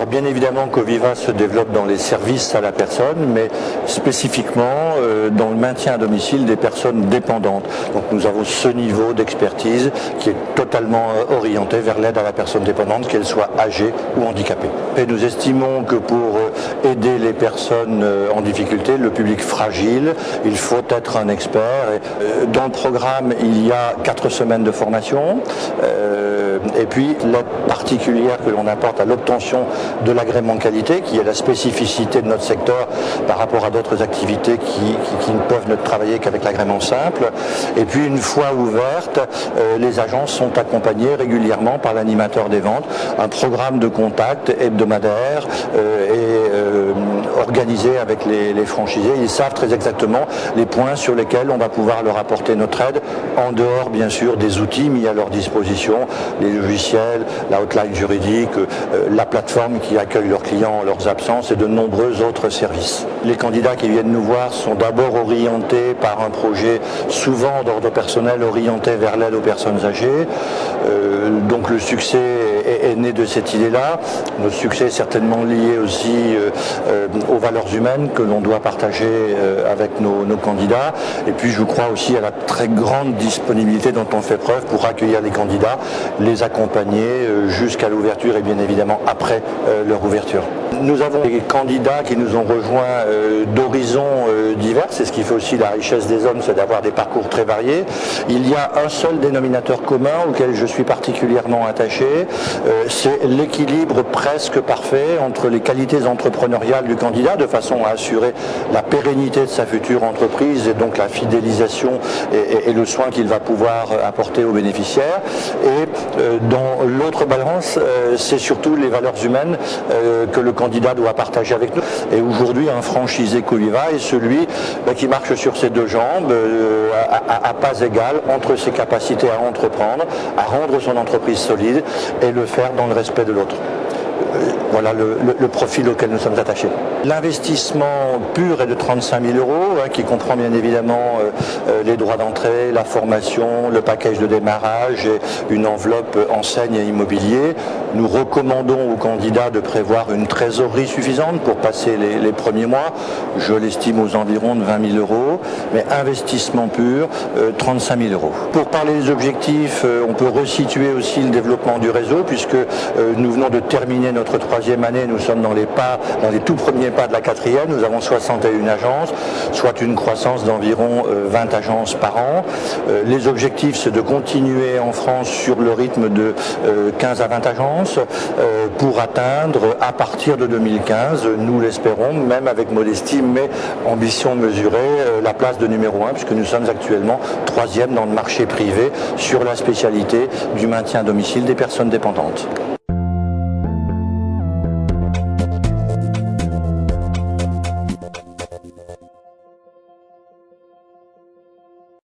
bien évidemment qu'Oviva se développe dans les services à la personne, mais spécifiquement dans le maintien à domicile des personnes dépendantes. Donc nous avons ce niveau d'expertise qui est totalement orienté vers l'aide à la personne dépendante, qu'elle soit âgée ou handicapée. Et nous estimons que pour aider les personnes en difficulté, le public fragile, il faut être un expert. Dans le programme, il y a 4 semaines de formation et puis l'aide particulière que l'on apporte à l'obtention de l'agrément qualité, qui est la spécificité de notre secteur par rapport à d'autres activités qui ne peuvent ne travailler qu'avec l'agrément simple. Et puis une fois ouverte, les agences sont accompagnées régulièrement par l'animateur des ventes, un programme de contact hebdomadaire organisé avec les franchisés. Ils savent très exactement les points sur lesquels on va pouvoir leur apporter notre aide, en dehors bien sûr des outils mis à leur disposition, les logiciels, la hotline juridique, la plateforme qui accueille leurs clients en leurs absences et de nombreux autres services. Les candidats qui viennent nous voir sont d'abord orientés par un projet souvent d'ordre personnel orienté vers l'aide aux personnes âgées. Donc le succès est né de cette idée-là. Notre succès est certainement lié aussi aux valeurs humaines que l'on doit partager avec nos candidats. Et puis je crois aussi à la très grande disponibilité dont on fait preuve pour accueillir les candidats, les accompagner jusqu'à l'ouverture et bien évidemment après leur ouverture. Nous avons des candidats qui nous ont rejoints d'horizons divers. C'est ce qui fait aussi la richesse des hommes, c'est d'avoir des parcours très variés. Il y a un seul dénominateur commun auquel je suis particulièrement attaché, c'est l'équilibre presque parfait entre les qualités entrepreneuriales du candidat, de façon à assurer la pérennité de sa future entreprise et donc la fidélisation et le soin qu'il va pouvoir apporter aux bénéficiaires. Et dans l'autre balance, c'est surtout les valeurs humaines que le candidat doit partager avec nous. Et aujourd'hui, un franchisé qu'Oviva est celui qui marche sur ses deux jambes, à pas égal, entre ses capacités à entreprendre, à rendre son entreprise solide et le faire dans le respect de l'autre. Voilà le profil auquel nous sommes attachés. L'investissement pur est de 35 000 €, qui comprend bien évidemment les droits d'entrée, la formation, le package de démarrage et une enveloppe enseigne et immobilier. Nous recommandons aux candidats de prévoir une trésorerie suffisante pour passer les premiers mois. Je l'estime aux environs de 20 000 €, mais investissement pur, 35 000 €. Pour parler des objectifs, on peut resituer aussi le développement du réseau, puisque nous venons de terminer notre 3e année, nous sommes dans les tout premiers pas de la 4e, nous avons 61 agences, soit une croissance d'environ 20 agences par an. Les objectifs, c'est de continuer en France sur le rythme de 15 à 20 agences pour atteindre, à partir de 2015, nous l'espérons, même avec modestie, mais ambition mesurée, la place de numéro 1, puisque nous sommes actuellement 3e dans le marché privé sur la spécialité du maintien à domicile des personnes dépendantes.